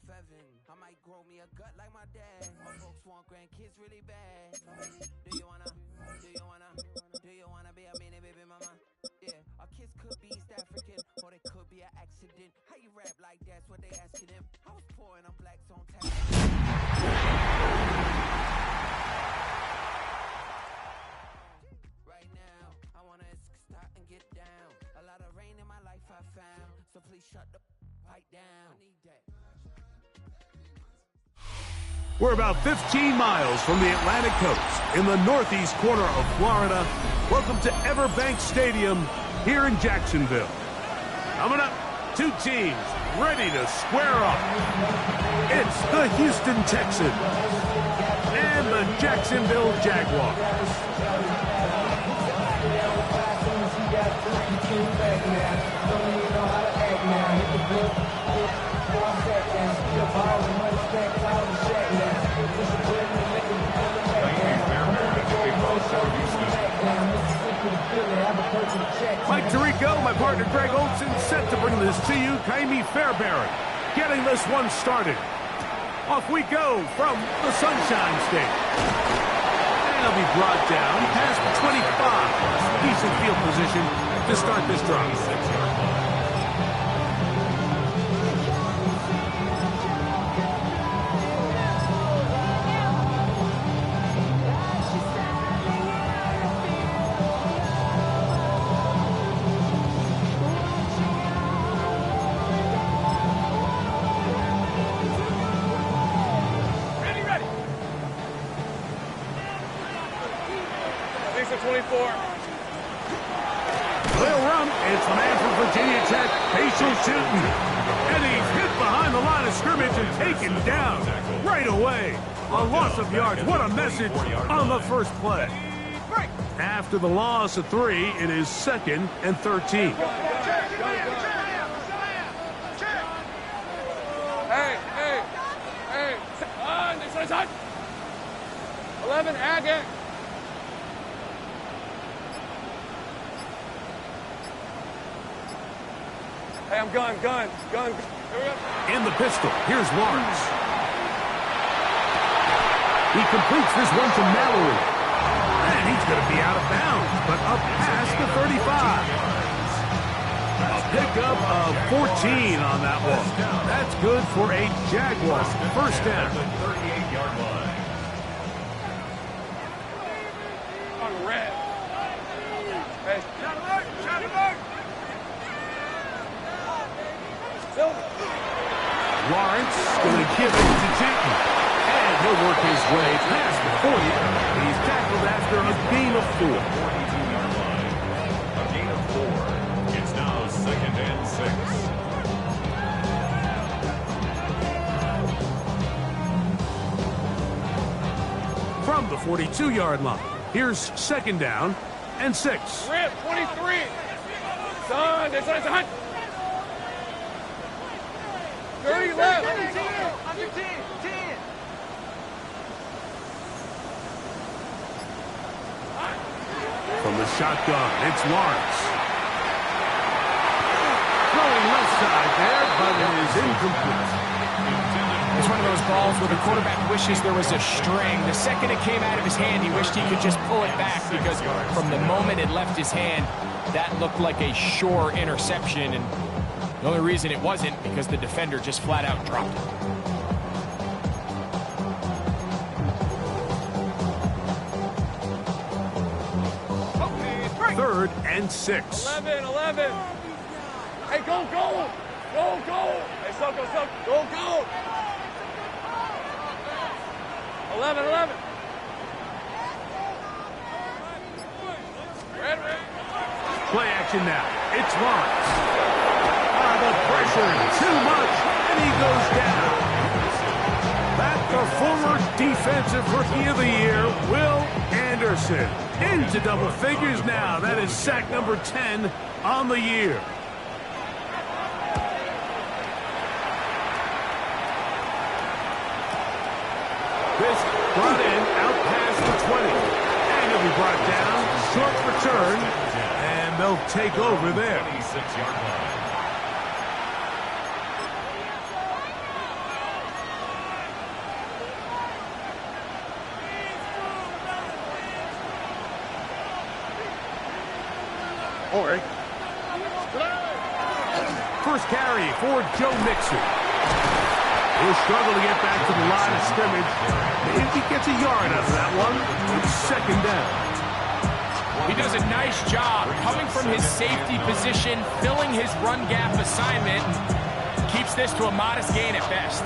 heaven. I might grow me a gut like my dad. My folks want grandkids really bad. Do you wanna be a mini baby mama? Yeah, our kids could be East African, or they could be an accident. How you rap like that's what they asking him? I was poor and I'm black, so on tax. Right now, I wanna stop and get down. A lot of rain in my life I found, so please shut the pipe down. I need that. We're about 15 miles from the Atlantic coast in the northeast corner of Florida. Welcome to Everbank Stadium here in Jacksonville. Coming up, two teams ready to square up. It's the Houston Texans and the Jacksonville Jaguars. Mike Tirico, my partner Greg Olson, set to bring this to you. Jaime Fairbairn getting this one started. Off we go from the Sunshine State. And he'll be brought down past 25. Decent field position to start this drive. Will run. It's the man from Virginia Tech, facial shooting. And he's hit behind the line of scrimmage and taken down right away. A loss of yards. What a message on the first play. After the loss of 3, it is 2nd and 13. Hey. 11, Agate. Hey, I'm gun. In the pistol, here's Lawrence. He completes this one to Mallory. And he's going to be out of bounds, but up past the 35. A pickup of 14 on that one. That's good for a Jaguar first down. 38-yard line. On red. Hey. Shot alert! Lawrence going to give it to Jenkins. And he'll work his way past the 40. He's tackled after a gain of 4. 42-yard line. A gain of 4. It's now 2nd and 6. From the 42-yard line, here's 2nd down and 6. Rip, 23. Son, it's a 30 left. 10. From the shotgun, it's Lawrence. Throwing left side there, but it is incomplete. It's one of those balls where the quarterback wishes there was a string. The second it came out of his hand, he wished he could just pull it back because from the moment it left his hand, that looked like a sure interception. And the only reason it wasn't because the defender just flat out dropped it. Third and 6. 11. Hey, go. Hey, Soko. Go. 11. Red. Play action now. It's Lawrence. The pressure too much, and he goes down. That's the former defensive rookie of the year, Will Anderson. Into double figures now. That is sack number 10 on the year. This brought in out past the 20. And he'll be brought down. Short return. And they'll take over there. 26-yard line. First carry for Joe Mixon. He'll struggle to get back to the line of scrimmage. If he gets a yard out of that one, it's second down. He does a nice job coming from his safety position, filling his run gap assignment, keeps this to a modest gain at best.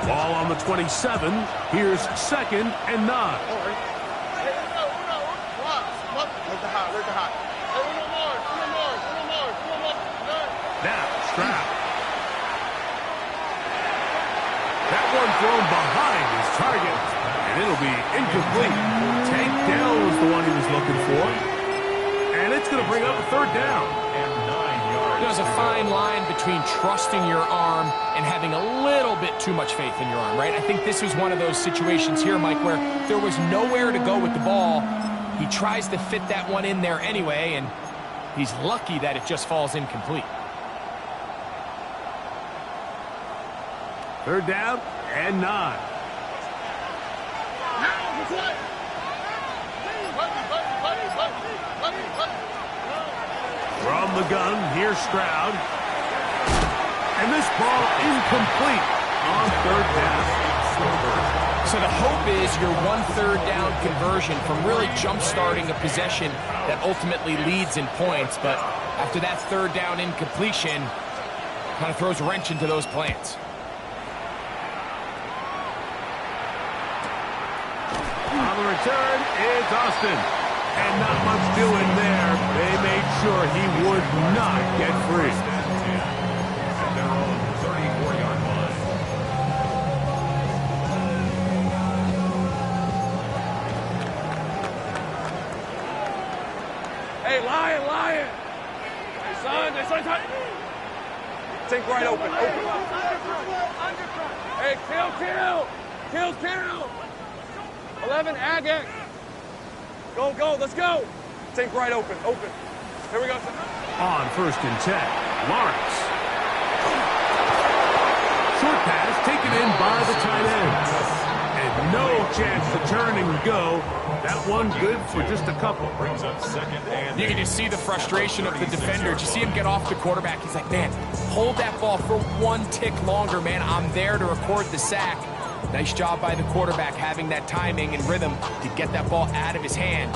Ball on the 27. Here's second and 9. Now, Stroud. That one thrown behind his target, and it'll be incomplete. Tank down was the one he was looking for, and it's going to bring up a third down. There's a fine line between trusting your arm and having a little bit too much faith in your arm, right? I think this was one of those situations here, Mike, where there was nowhere to go with the ball. He tries to fit that one in there anyway, and he's lucky that it just falls incomplete. Third down and 9. From the gun, here's Stroud. And this ball incomplete on third down. So the hope is your 1/3 down conversion from really jump-starting a possession that ultimately leads in points. But after that third down incompletion, kind of throws a wrench into those plans. On the return, it's Austin. And not much doing there. They made sure he would not get free. At their own 34-yard line. Hey, Lion. Hey, son. Sink right open. Hey, kill. 11, Agate. Go, let's go. Sink right open. Here we go. On first and 10, Lawrence. Short pass taken in by the tight end. And no chance to turn and go. That one good for just a couple. Brings up second and You can just see the frustration of the defender. Did you see him get off the quarterback? He's like, man, hold that ball for one tick longer, man. I'm there to record the sack. Nice job by the quarterback having that timing and rhythm to get that ball out of his hand.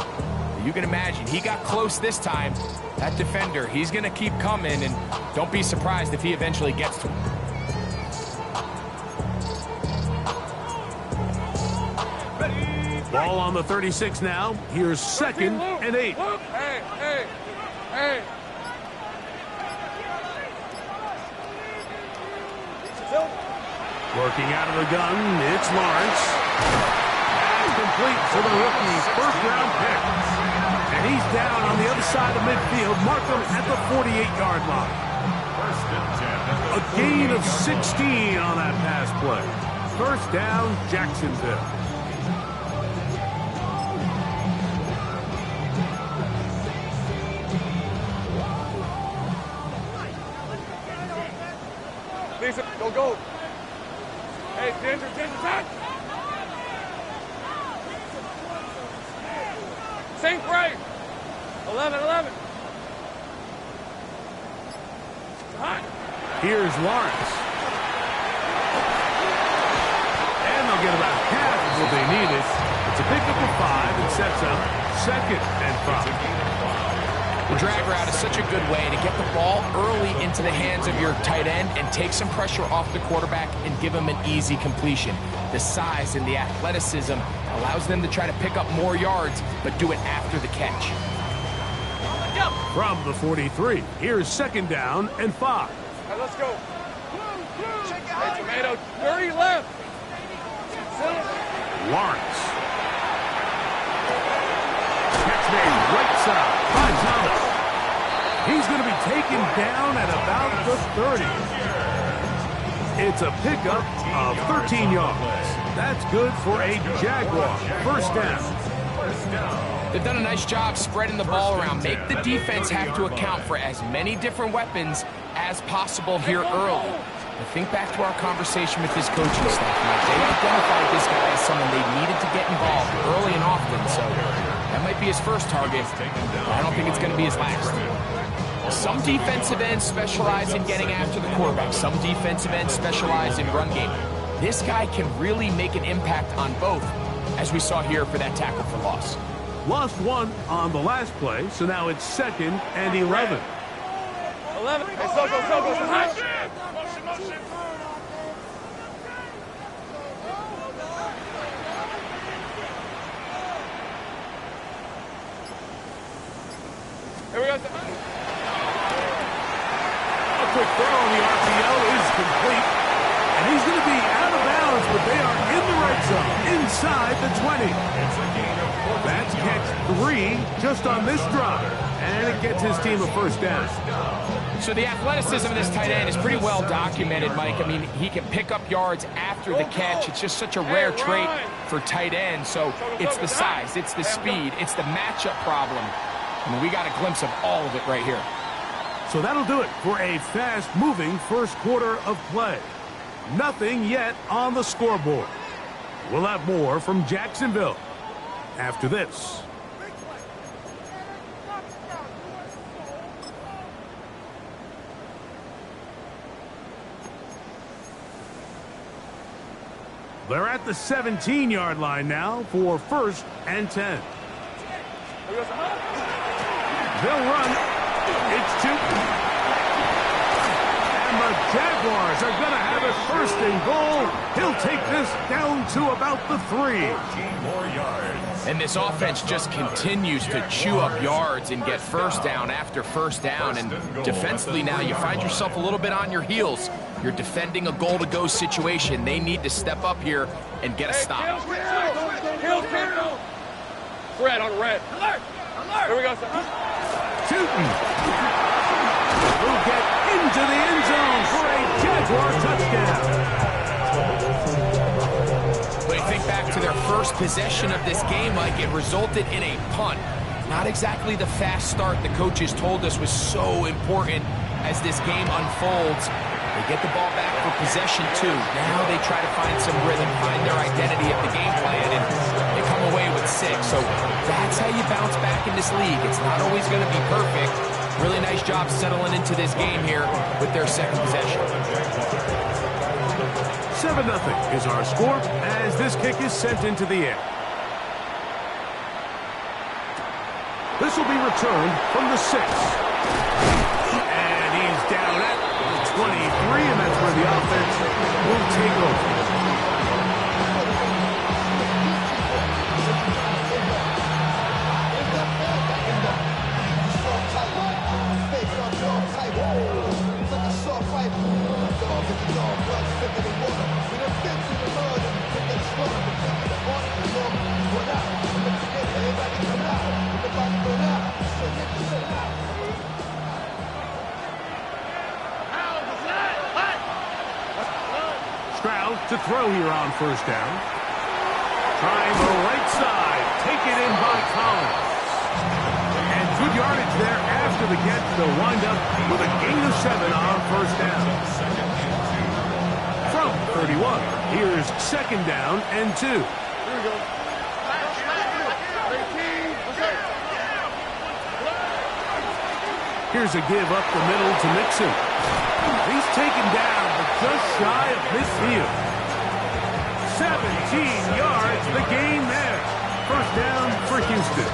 You can imagine, he got close this time. That defender, he's going to keep coming, and don't be surprised if he eventually gets to him. Ball on the 36 now. Here's second and 8. Hey. Working out of the gun, it's Lawrence. And complete for the rookie's first-round pick. And he's down on the other side of midfield. Mark him at the 48-yard line. A gain of 16 on that pass play. First down, Jacksonville. Lisa, go. Hey, Ginger, back. Sink right. 11. Hot. Here's Lawrence. And they'll get about half of what they needed. It's a pickup of 5 and sets up second and 5. The drag route is such a good way to get the ball early into the hands of your tight end and take some pressure off the quarterback and give him an easy completion. The size and the athleticism allows them to try to pick up more yards, but do it after the catch. From the 43, here's second down and 5. Hey, let's go. Hey, Tomato, 30 left. Lawrence. Catch made right side by Thomas. He's going to be taken down at about the 30. It's a pickup of 13 yards. That's good for a Jaguar. First down. They've done a nice job spreading the ball around. Make the defense have to account for as many different weapons as possible here early. But think back to our conversation with his coaching staff. They identified this guy as someone they needed to get involved early and often, so That might be his first target. I don't think it's going to be his last. Some defensive ends specialize in getting after the quarterback. Some defensive ends specialize in run game. This guy can really make an impact on both, as we saw here for that tackle for loss. Lost one on the last play, so now it's 2nd and 11. 11. Hey, Soko. Motion. Here we go. A quick throw on the RPO is complete. And he's going to be out of bounds, but they are in the red zone, inside the 20. That's catch 3 just on this drive. And it gets his team a first down. So the athleticism of this tight end is pretty well documented, Mike. I mean, he can pick up yards after the catch. It's just such a rare trait for tight ends. So it's the size, it's the speed, it's the matchup problem. I mean, we got a glimpse of all of it right here. So that'll do it for a fast-moving first quarter of play. Nothing yet on the scoreboard. We'll have more from Jacksonville after this. They're at the 17-yard line now for 1st and 10. They'll run. It's 2. And the Jaguars are going to have it 1st and goal. He'll take this down to about the 3. 13 more yards. And this offense just continues to chew up yards and get first down after first down. And defensively now, you find yourself a little bit on your heels. You're defending a goal-to-go situation. They need to step up here and get a stop. Red on red. Alert! Here we go, sir. Tootin will get into the end zone for a Jaguar touchdown. When you think back to their first possession of this game, Mike, it resulted in a punt. Not exactly the fast start the coaches told us was so important as this game unfolds. They get the ball back for possession 2. Now they try to find some rhythm, find their identity of the game plan, and they come away with 6. So that's how you bounce back in this league. It's not always going to be perfect. Really nice job settling into this game here with their 2nd possession. 7-0 is our score as this kick is sent into the air. This will be returned from the 6. And he's down at 23, and that's where the offense will take over. To throw here on first down. Trying the right side. Taken in by Collins. And good yardage there after the catch. They'll wind up with a gain of 7 on first down. From 31, here's 2nd down and 2. Here we go. Here's a give up the middle to Mixon. He's taken down, but just shy of midfield. 17 yards, the gain there. First down for Houston.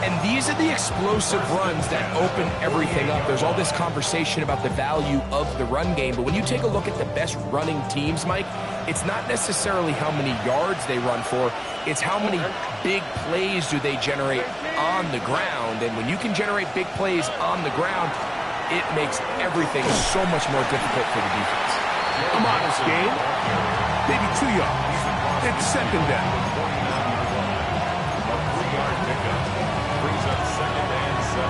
And these are the explosive runs that open everything up. There's all this conversation about the value of the run game, but when you take a look at the best running teams, Mike, it's not necessarily how many yards they run for, it's how many big plays do they generate on the ground. And when you can generate big plays on the ground, it makes everything so much more difficult for the defense. A modest gain, maybe 2 yards. It's 2nd down. A 3-yard pickup brings up 2nd and 7.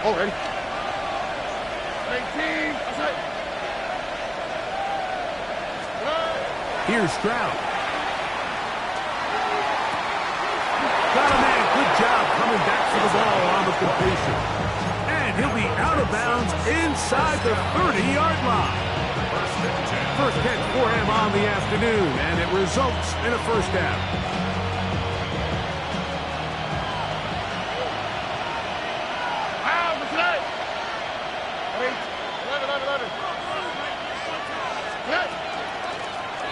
Already. 19. That's it. Here's Stroud. Got a man. Good job coming celebration. And he'll be out of bounds inside the 30-yard line. First catch for him on the afternoon, and it results in a first down.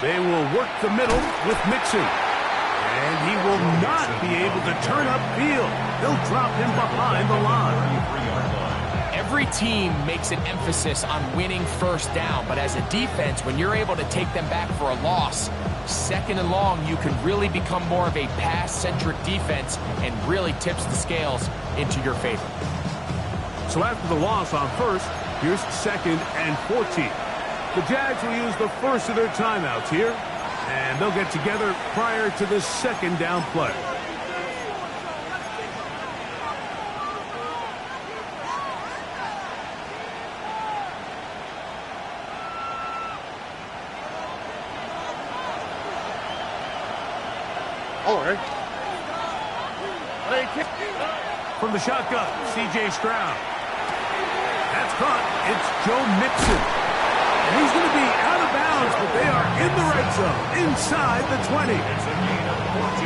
They will work the middle with Mixon. And he will not be able to turn upfield. They'll drop him behind the line. Every team makes an emphasis on winning first down, but as a defense, when you're able to take them back for a loss, second and long, you can really become more of a pass-centric defense and really tips the scales into your favor. So after the loss on first, here's 2nd and 14. The Jags will use the first of their timeouts here, and they'll get together prior to the second down play. All right. From the shotgun, C.J. Stroud. That's caught. It's Joe Mixon. And he's going to be out of bounds, but they are in the red zone, inside the 20.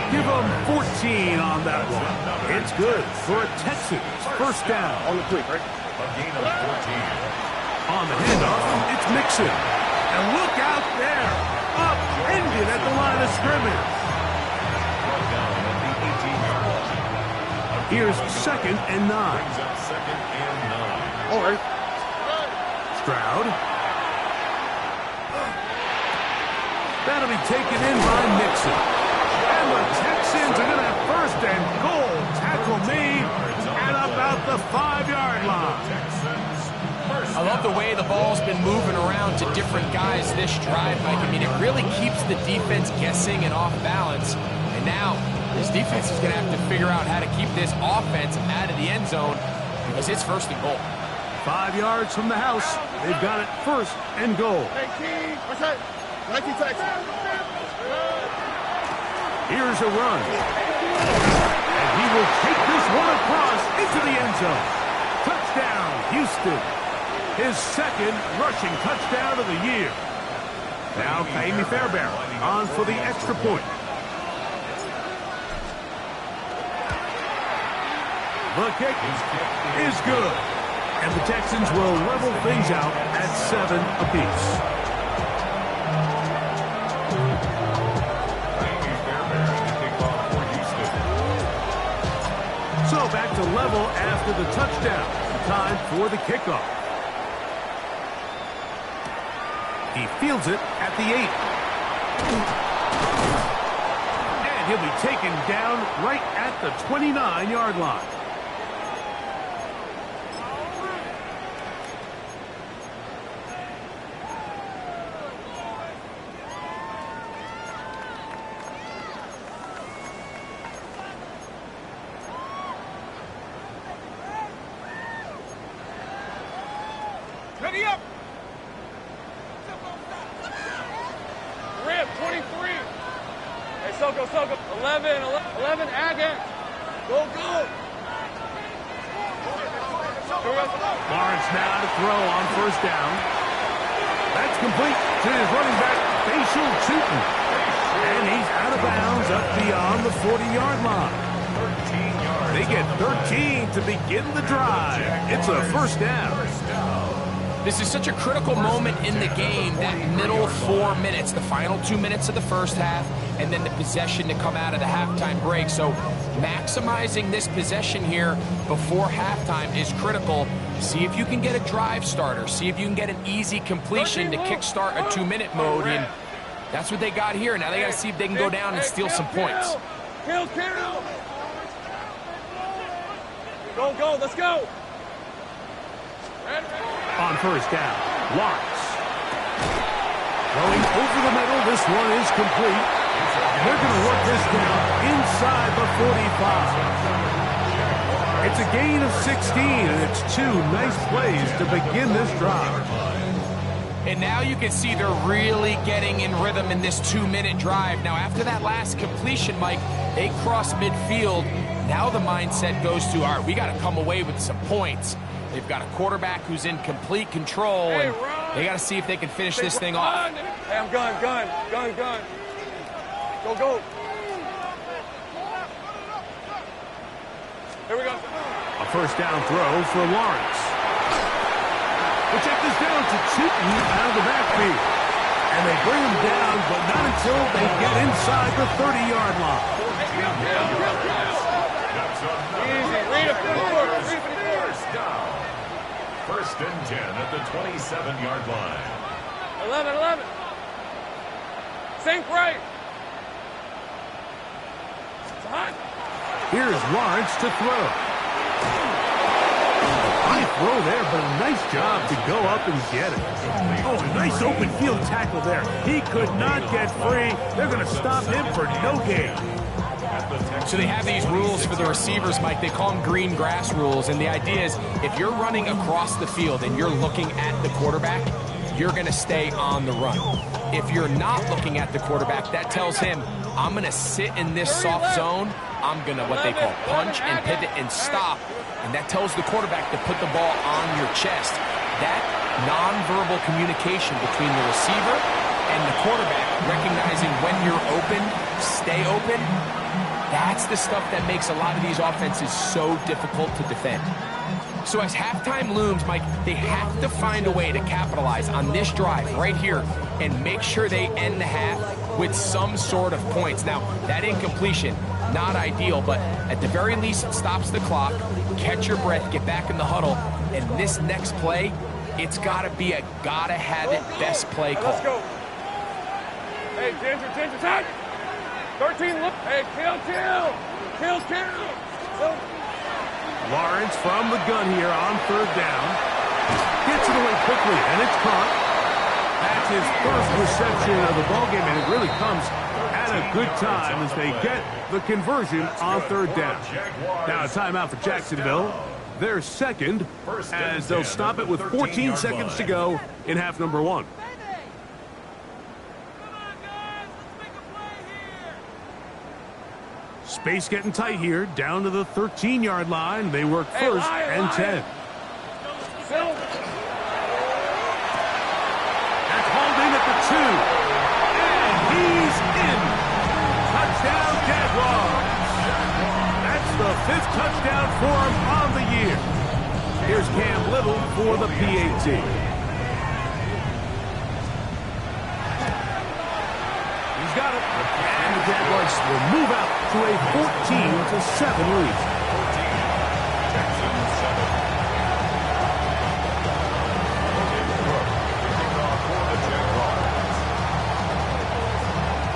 Give them 14 on that one. It's good for a Texans first down. On the quick, right? A gain of 14. On the handoff, it's Mixon. And look out there. Upended at the line of scrimmage. Brought down at the 18-yard line. Here's 2nd and 9. Brings up 2nd and 9. All right. Stroud. That'll be taken in by Mixon. And the Texans are going to have 1st and goal. Tackle made at about the 5-yard line. I love the way the ball's been moving around to different guys this drive, Mike. I mean, it really keeps the defense guessing and off balance. And now this defense is going to have to figure out how to keep this offense out of the end zone because it's 1st and goal. 5 yards from the house. They've got it 1st and goal. Here's a run. And he will take this one across into the end zone. Touchdown, Houston. His 2nd rushing touchdown of the year. Now Kaimi Fairbairn on for the extra point. The kick is good. And the Texans will level things out at 7 apiece. So back to level after the touchdown. Time for the kickoff. He fields it at the 8. And he'll be taken down right at the 29-yard line. Ready up. Rip, 23. Hey, Soko. 11, Agate. Go. Lawrence now to throw on 1st down. That's complete to his running back, Facial Tootin. And he's out of bounds up beyond the 40-yard line. 13 yards. They get 13 to begin the drive. It's a 1st down. This is such a critical moment in the game, that middle 4 minutes, the final 2 minutes of the first half, and then the possession to come out of the halftime break. So maximizing this possession here before halftime is critical. See if you can get a drive starter. See if you can get an easy completion to kickstart a 2-minute mode. And that's what they got here. Now they got to see if they can go down and steal some points. Kill. Go, let's go. On 1st down, Lawrence. Going over the middle, this one is complete. They're going to work this down inside the 45. It's a gain of 16, and it's 2 nice plays to begin this drive. And now you can see they're really getting in rhythm in this 2-minute drive. Now, after that last completion, Mike, they cross midfield. Now the mindset goes to, all right, we got to come away with some points. They've got a quarterback who's in complete control, and they got to see if they can finish this thing off. Hey, I'm gun. Go. Here we go. A first down throw for Lawrence. The check is down to Cheaton out of the backfield. And they bring him down, but not until they get inside the 30-yard line. Easy. Read it. First down. First and 10 at the 27-yard line. 11. Sink right. It's hot. Here's Lawrence to throw. High throw there, but a nice job to go up and get it. Oh, a nice open field tackle there. He could not get free. They're going to stop him for no gain. So they have these rules for the receivers, Mike. They call them green grass rules. And the idea is if you're running across the field and you're looking at the quarterback, you're going to stay on the run. If you're not looking at the quarterback, that tells him, I'm going to sit in this soft zone. I'm going to what they call punch and pivot and stop. And that tells the quarterback to put the ball on your chest. That nonverbal communication between the receiver and the quarterback, recognizing when you're open, stay open, that's the stuff that makes a lot of these offenses so difficult to defend. So as halftime looms, Mike, they have to find a way to capitalize on this drive right here and make sure they end the half with some sort of points. Now, that incompletion, not ideal, but at the very least, it stops the clock. Catch your breath, get back in the huddle, and this next play, it's got to be a gotta-have-it best play call. Let's go. Hey, Ginger, time. 13, look. Hey, kill. Lawrence from the gun here on third down. Gets it away quickly, and it's caught. That's his first reception of the ballgame, and it really comes at a good time as they get the conversion on third down. Now a timeout for Jacksonville. Their second, as they'll stop it with 14 seconds to go in half number one. Space getting tight here, down to the 13-yard line. They work first and 10. That's holding at the 2. And he's in. Touchdown, Jaguars. That's the 5th touchdown for him on the year. Here's Cam Little for the PAT. He's got it. And the Jaguars will move out to a 14-7 lead.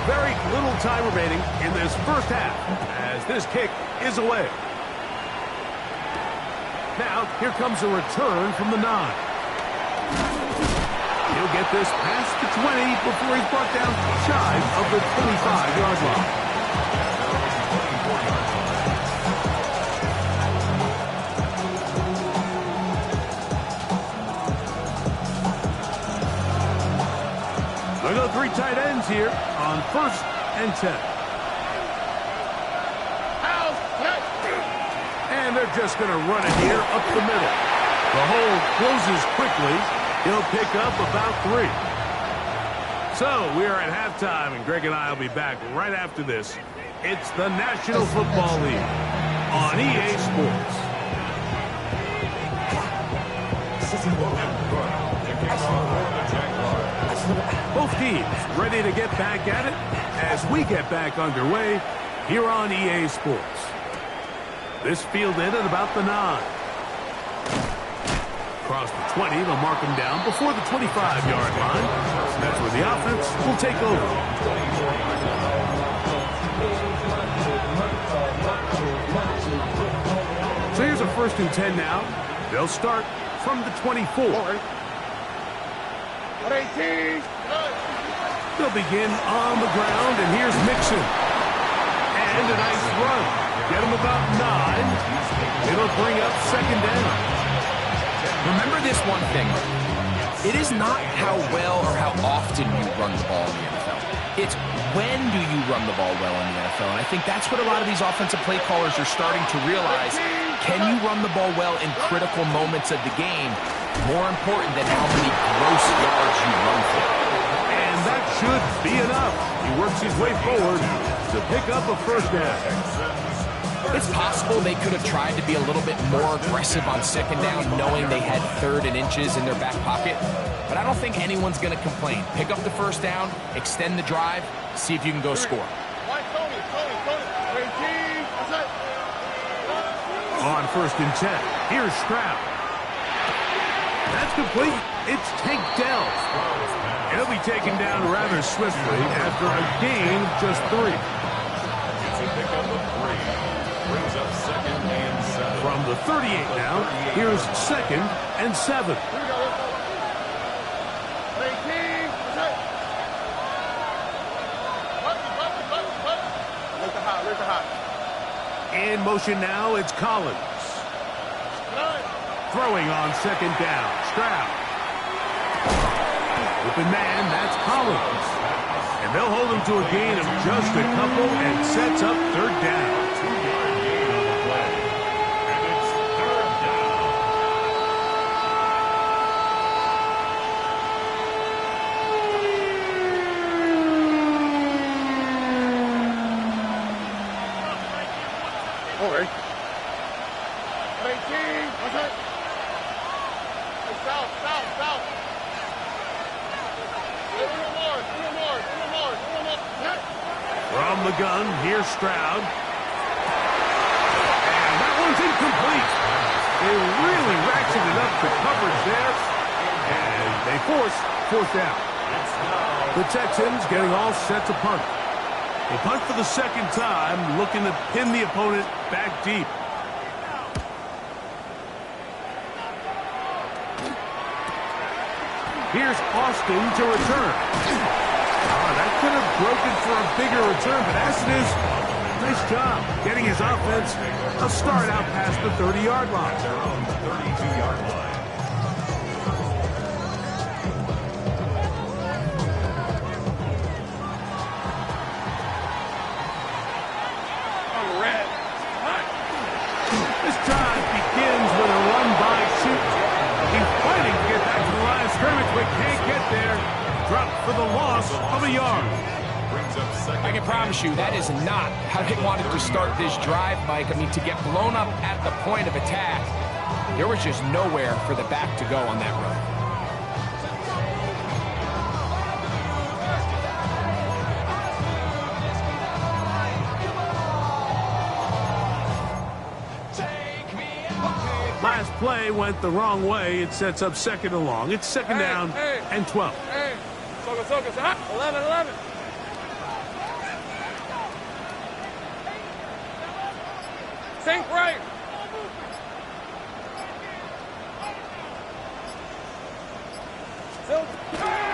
Very little time remaining in this first half as this kick is away. Now, here comes a return from the 9. He'll get this past the 20 before he's brought down shy of the 25-yard line. Look at the 3 tight ends here on first and 10. And they're just going to run it here up the middle. The hole closes quickly. He'll pick up about 3. So we are at halftime, and Greg and I will be back right after this. It's the National Football League on EA Sports. Both teams ready to get back at it as we get back underway here on EA Sports. This fielded at about the 9. Across the 20, they'll mark him down before the 25-yard line. That's where the offense will take over. So here's a first and 10 now. They'll start from the 24. They'll begin on the ground, and here's Mixon. And a nice run. Get him about 9. It'll bring up second down. Remember this one thing. It is not how well or how often you run the ball in the NFL. It's when do you run the ball well in the NFL? And I think that's what a lot of these offensive play callers are starting to realize. Can you run the ball well in critical moments of the game? More important than how many gross yards you run for. And that should be enough. He works his way forward to pick up a first down. It's possible they could have tried to be a little bit more aggressive on second down, knowing they had 3rd and inches in their back pocket. But I don't think anyone's going to complain. Pick up the first down, extend the drive, see if you can go score. On 1st and 10, here's Stroud. That's complete. It's Tank Dell. He'll be taken down rather swiftly after a gain of just 3. It's a pickup of 3. Brings up 2nd and 7. From the 38 now, here's 2nd and 7. In motion now, it's Collins. Throwing on 2nd down, Stroud. Open man, that's Collins. And they'll hold him to a gain of just a couple and sets up 3rd down. 2-yard gain on the play. And it's 3rd down. All right. 18. What's that? South. From the gun, here's Stroud. And that one's incomplete. They really ratcheted up the coverage there. And they force 4th down. The Texans getting all set to punt. They punt for the 2nd time, looking to pin the opponent back deep. Here's Austin to return. That could have broken for a bigger return, but as it is, nice job getting his offense a start out past the 30-yard line. Their own 32-yard line. This drive begins with a run-by shoot. He's fighting to get back to the line of scrimmage, but can't get there. Dropped for the loss of a yard. I can promise you that is not how they wanted to start this drive, Mike. I mean, to get blown up at the point of attack, there was just nowhere for the back to go on that run. Last play went the wrong way. It sets up 2nd and long. It's 2nd down and 12. 11. Think right.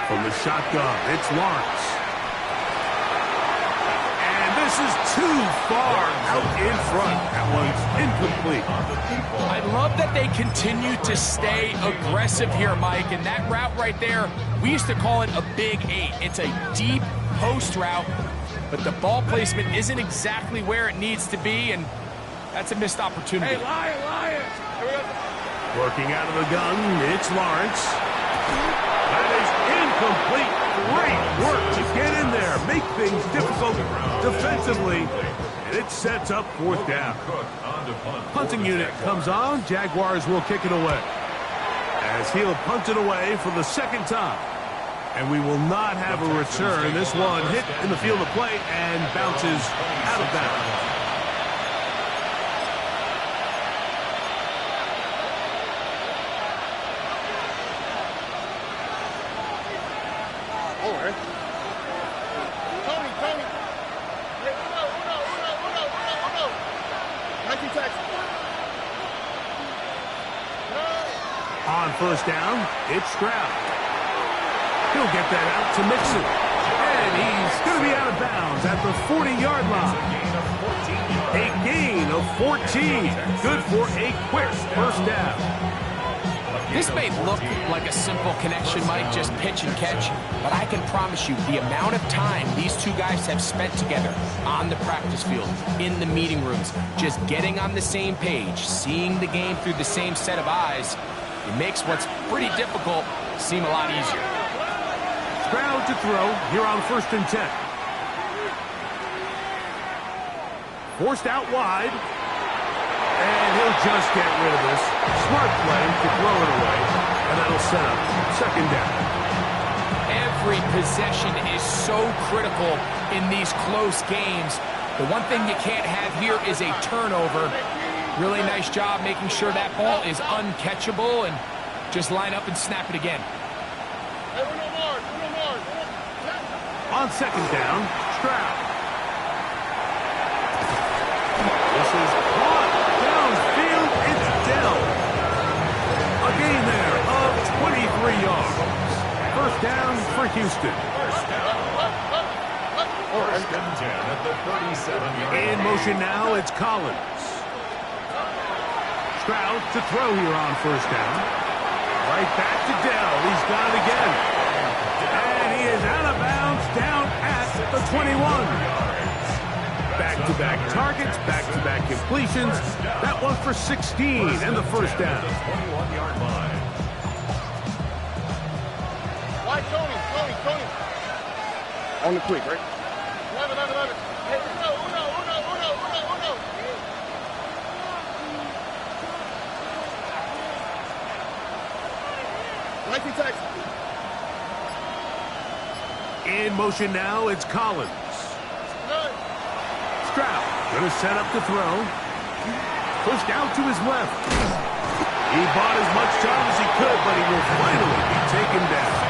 From the shotgun, it's Lawrence. And this is too far out in front. That one's incomplete. I love that they continue to stay aggressive here, Mike. And that route right there, we used to call it a big 8. It's a deep post route, but the ball placement isn't exactly where it needs to be, and that's a missed opportunity. Hey, Lion. Working out of the gun, it's Lawrence. That is incomplete. Great work to get in there, make things difficult defensively, and it sets up 4th down. Punting unit comes on. Jaguars will kick it away, as he'll punt it away for the 2nd time. And we will not have a return. This one hit in the field of play and bounces out of bounds. On 1st down, it's Stroud. He'll get that out to Mixon. And he's going to be out of bounds at the 40-yard line. A gain of 14. Good for a quick 1st down. This may look like a simple connection, Mike, just pitch and catch, but I can promise you the amount of time these two guys have spent together on the practice field, in the meeting rooms, just getting on the same page, seeing the game through the same set of eyes, it makes what's pretty difficult seem a lot easier. Stroud to throw here on 1st and 10. Forced out wide. And he'll just get rid of this. Smart play to throw it away. And that'll set up 2nd down. Every possession is so critical in these close games. The one thing you can't have here is a turnover. Really nice job making sure that ball is uncatchable and just line up and snap it again. On 2nd down, Stroud. This is caught downfield. It's Dell. A gain there of 23 yards. 1st down for Houston. 1st and 10 at the 37-yard line. In motion now, it's Collins. Stroud to throw here on 1st down. Right back to Dell. He's got it again. And he is out of bounds down at the 21. Back-to-back targets, back-to-back completions. That one for 16 and the 1st down. 21-yard line. Why, Tony? On the quick, right? 11. Hey, uno. 19 tax. In motion now, it's Collins. Stroud going to set up to throw. Pushed out to his left. He bought as much time as he could, but he will finally be taken down.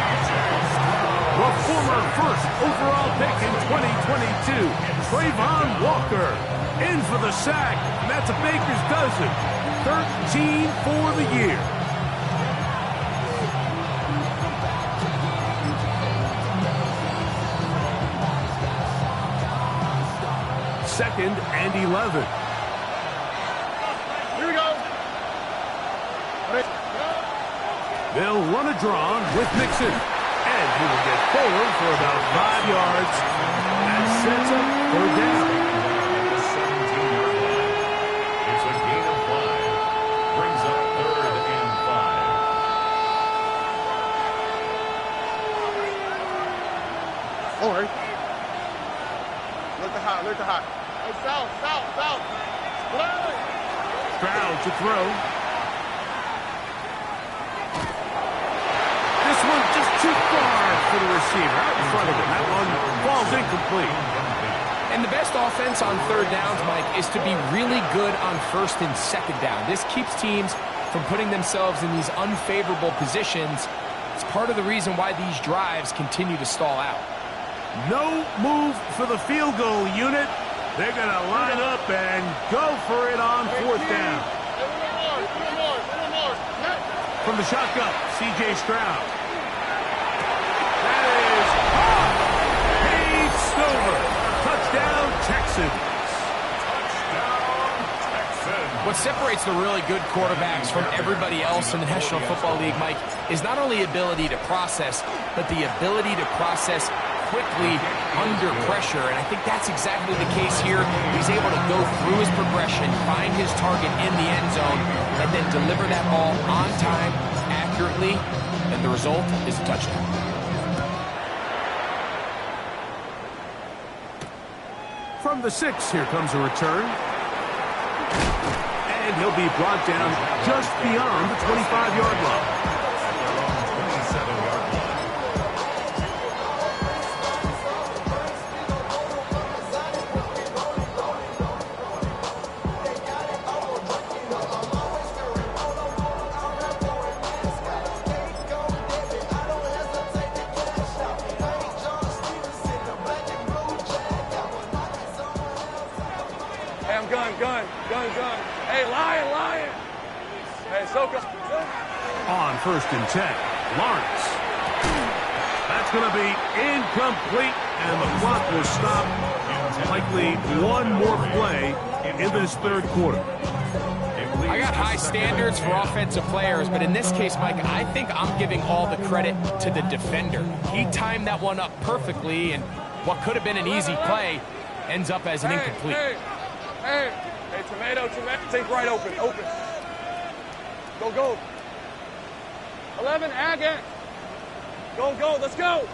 The former 1st overall pick in 2022, Trayvon Walker, in for the sack. And that's a baker's dozen. 13 for the year. Second and 11. Here we go. They'll run a draw with Mixon. And he will get forward for about 5 yards. That sets up 3rd down. The 17-yard line. It's a gain of 5. Brings up 3rd and 5. All right. Look the hot. Hey, south. Stroud to throw. This one just too far for the receiver. Out in front of him. That one falls incomplete. And the best offense on 3rd downs, Mike, is to be really good on 1st and 2nd down. This keeps teams from putting themselves in these unfavorable positions. It's part of the reason why these drives continue to stall out. No move for the field goal unit. They're going to line up and go for it on 4th down. From the shotgun, C.J. Stroud. That is caught. Paved Stover. Touchdown, Texans. What separates the really good quarterbacks from everybody else in the National Football League, Mike, is not only ability to process, but the ability to process quickly under pressure. And I think that's exactly the case here. He's able to go through his progression, find his target in the end zone, and then deliver that ball on time, accurately, and the result is a touchdown. From the 6, here comes a return. And he'll be brought down just beyond the 25-yard line. 27-yard line. Hey, I'm gun. Hey, lion. Hey, Soka. On 1st and 10, Lawrence. That's going to be incomplete, and the clock will stop. Likely one more play in this 3rd quarter. I got have high standards for offensive players, but in this case, Mike, I think I'm giving all the credit to the defender. He timed that one up perfectly, and what could have been an easy play ends up as an incomplete. Hey, tomato, think right, open. Go. 11, Agate. Go, let's go.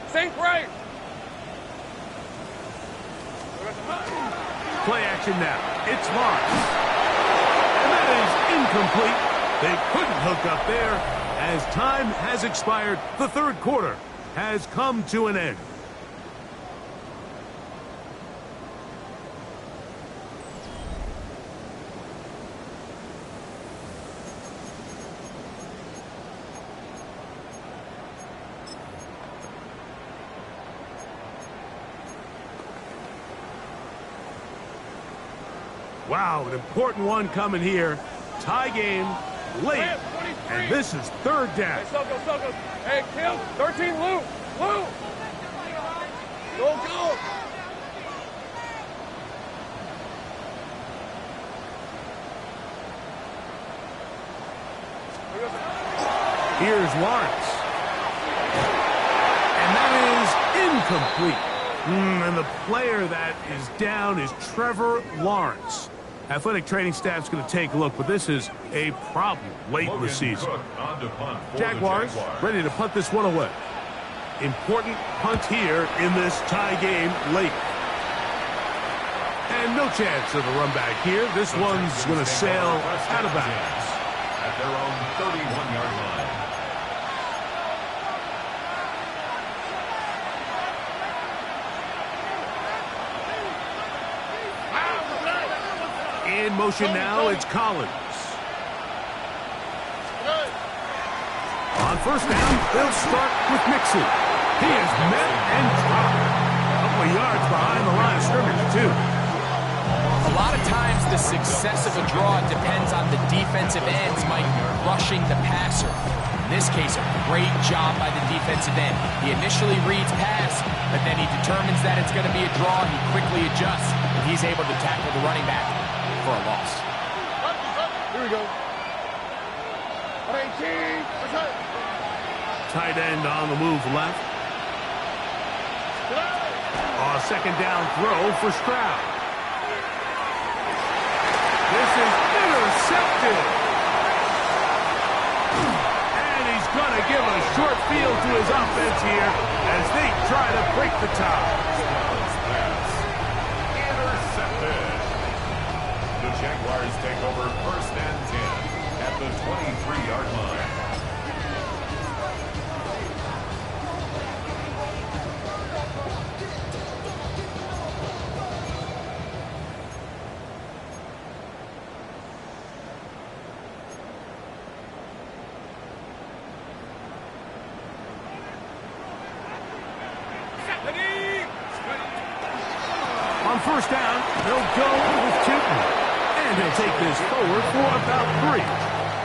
Think right. Play action now. It's Lawrence. And that is incomplete. They couldn't hook up there. As time has expired, the third quarter has come to an end. Wow, an important one coming here. Tie game, late, and this is third down. Hey, Soko. Hey, Kim, 13, Lou. Go. Here's Lawrence. And that is incomplete. And the player that is down is Trevor Lawrence. Athletic training staff's going to take a look, but this is a problem late in the season. Jaguars ready to punt this one away. Important punt here in this tie game late. And no chance of a run back here. This one's going to sail out of bounds. At their own 31-yard line. In motion now, it's Collins. On first down, they'll start with Mixon. He is met and dropped. A couple of yards behind the line of scrimmage, too. A lot of times the success of a draw depends on the defensive ends, Mike, rushing the passer. In this case, a great job by the defensive end. He initially reads pass, but then he determines that it's going to be a draw, and he quickly adjusts, and he's able to tackle the running back for a loss. Here we go. Tight end on the move left. Second down throw for Stroud. This is intercepted. And he's going to give a short field to his offense here as they try to break the tie. Intercepted. The Jaguars take over first and 10 at the 23-yard line. On first down, they'll go with Tipton. And he'll take this forward for about 3.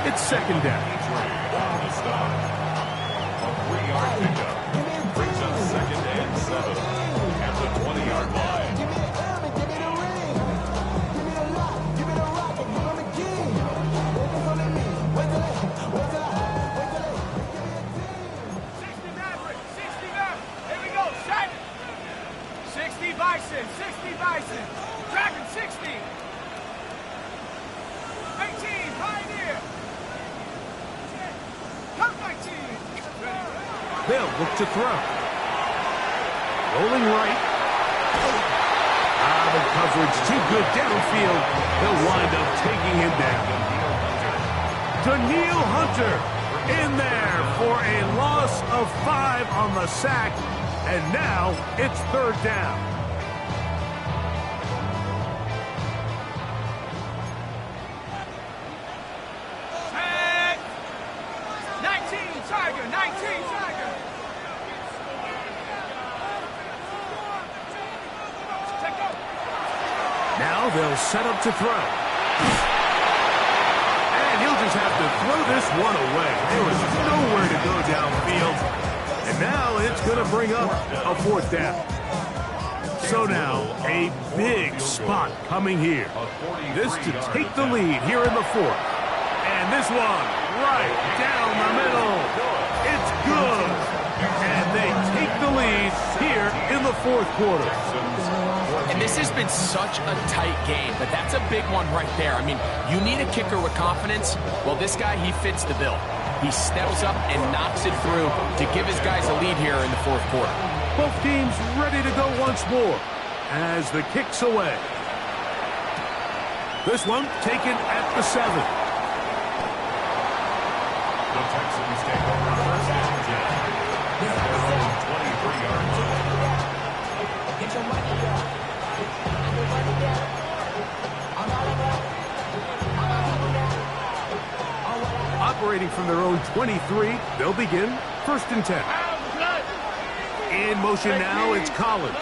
It's second down. On the stop. A 3-yard pickup brings us second and 7 at the 20-yard line. Bison, Dragon 60, 18, Pioneer, Count 19. They'll look to throw. Rolling right. The coverage too good downfield. They'll wind up taking him down. Daniil Hunter in there for a loss of 5 on the sack. And now it's third down. Now they'll set up to throw. And he'll just have to throw this one away. There was nowhere to go downfield. And now it's going to bring up a fourth down. So now, a big spot coming here. This to take the lead here in the fourth. And this one, right down the middle. It's good. And they take the lead here in the fourth quarter. And this has been such a tight game, but that's a big one right there. I mean, you need a kicker with confidence. Well, this guy, he fits the bill. He steps up and knocks it through to give his guys a lead here in the fourth quarter. Both teams ready to go once more as the kick's away. This one taken at the 7. The Texans take over first and 10. Their own 23-yard line. Get your money up. Get your money up. Operating from their own 23, they'll begin first and 10. In motion now, it's Collins. The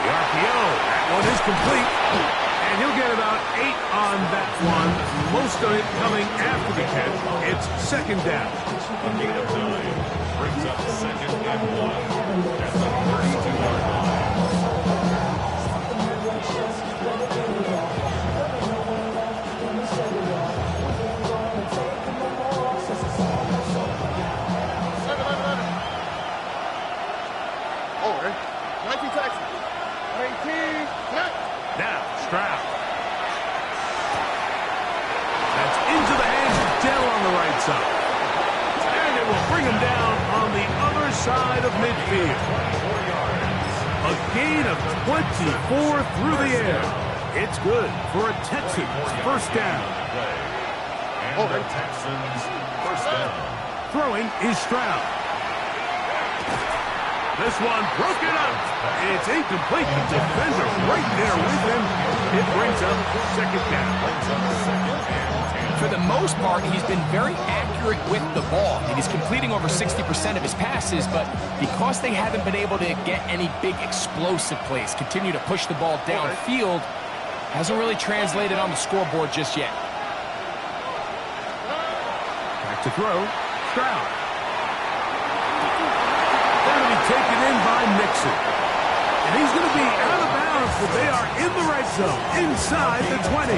RPO, that one is complete. And he'll get about 8 on that one. Most of it coming after the catch. It's second down. A gain of 9 brings up second and 1 at the 32-yard line. Now, Stroud. That's into the hands of Dell on the right side. And it will bring him down on the other side of midfield. A gain of 24 through the air. It's good for a Texans first down. And the Texans first down. Throwing is Stroud. This one broken up. It's incomplete. The defender right there with him. It brings up second down. For the most part, he's been very accurate with the ball, and he's completing over 60% of his passes, but because they haven't been able to get any big explosive plays, continue to push the ball downfield, hasn't really translated on the scoreboard just yet. Back to throw. Stroud. Taken in by Nixon. And he's going to be out of bounds, but they are in the right zone, inside the 20.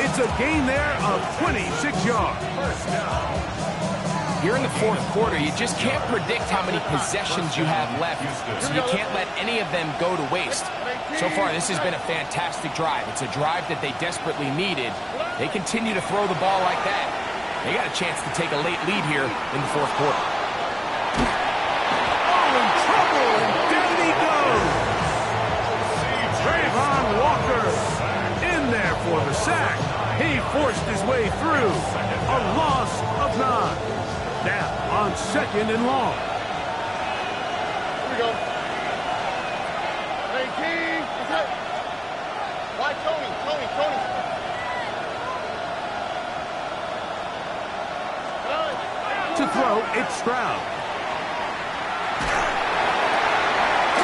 It's a gain there of 26 yards. Here in the fourth quarter, you just can't predict how many possessions you have left, so you can't let any of them go to waste. So far, this has been a fantastic drive. It's a drive that they desperately needed. They continue to throw the ball like that. They got a chance to take a late lead here in the fourth quarter. For the sack. He forced his way through. A loss of 9. Now on second and long. Here we go. Hey, King. Why Tony? To throw, it's Stroud.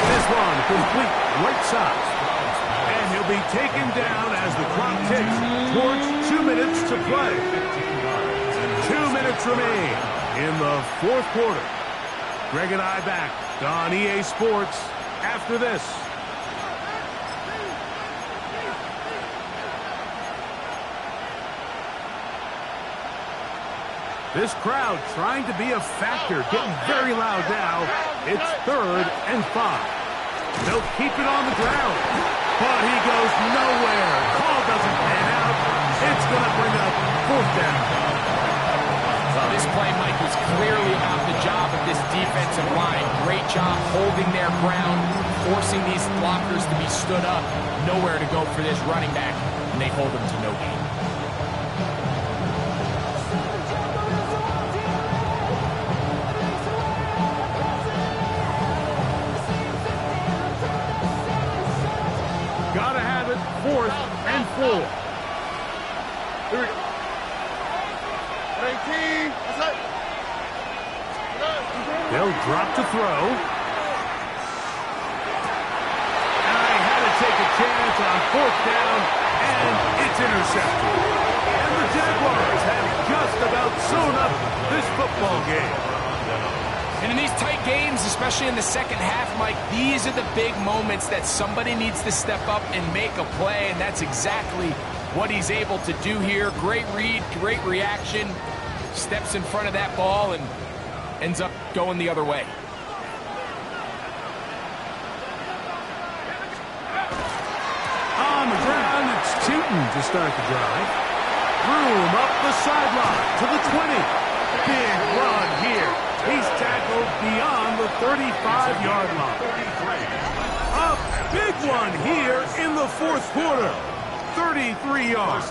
This one complete right side. And he'll be taken down as the clock ticks towards 2 minutes to play. 2 minutes remain in the fourth quarter. Greg and I back on EA Sports after this. This crowd trying to be a factor, getting very loud now. It's 3rd and 5. They'll keep it on the ground. But he goes nowhere. Call doesn't pan out. It's going to bring up 4th down. Well, this play, Mike, was clearly about the job of this defensive line. Great job holding their ground, forcing these blockers to be stood up. Nowhere to go for this running back, and they hold him to no gain. Gotta have it, 4th and 4. Here we go. 18. They'll drop to throw. And they had to take a chance on 4th down, and it's intercepted. And the Jaguars have just about sewn up this football game. And in these tight games, especially in the second half, Mike, these are the big moments that somebody needs to step up and make a play, and that's exactly what he's able to do here. Great read, great reaction, steps in front of that ball and ends up going the other way. On the ground, it's Tootin to start the drive. Room up the sideline to the 20. Big run here. He's tackled beyond the 35-yard line. A big one here in the fourth quarter. 33 yards.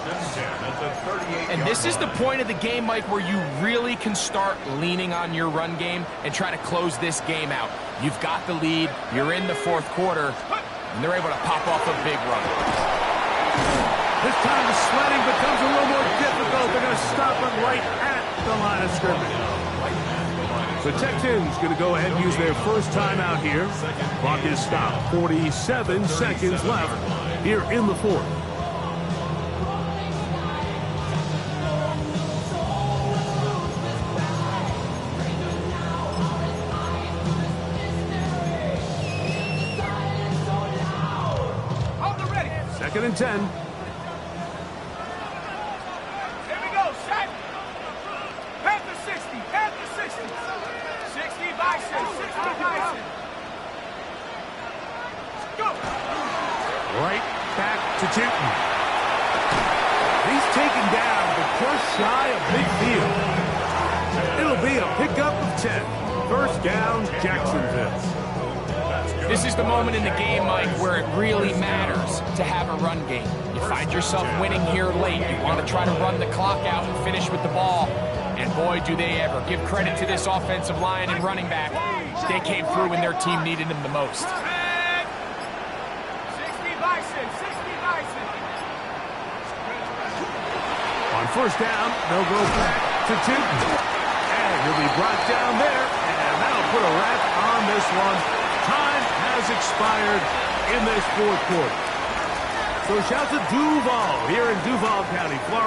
And this is the point of the game, Mike, where you really can start leaning on your run game and try to close this game out. You've got the lead. You're in the fourth quarter. And they're able to pop off a big run. This time the sledding becomes a little more difficult. They're going to stop it right at the line of scrimmage. The Texans going to go ahead and use their first timeout here. Clock is stopped. 47 seconds left here in the fourth. Second and 10. Here we go, set. Panther 60, Panther 60. 60 Bison, 60 Bison. Go. Right back to Tootin. He's taken down, but just shy of midfield. It'll be a pickup of 10. First down, Jacksonville. This is the moment in the game, Mike, where it really matters to have a run game. You find yourself winning here late. You want to try to run the clock out and finish with the ball. And boy, do they ever. Give credit to this offensive line and running back. They came through when their team needed them the most. 60 Bison, 60 Bison. On first down, they'll go back to Tootin. And he'll be brought down there. And that'll put a wrap on this one. Time has expired in this fourth quarter. So shout to Duval here in Duval County, Florida.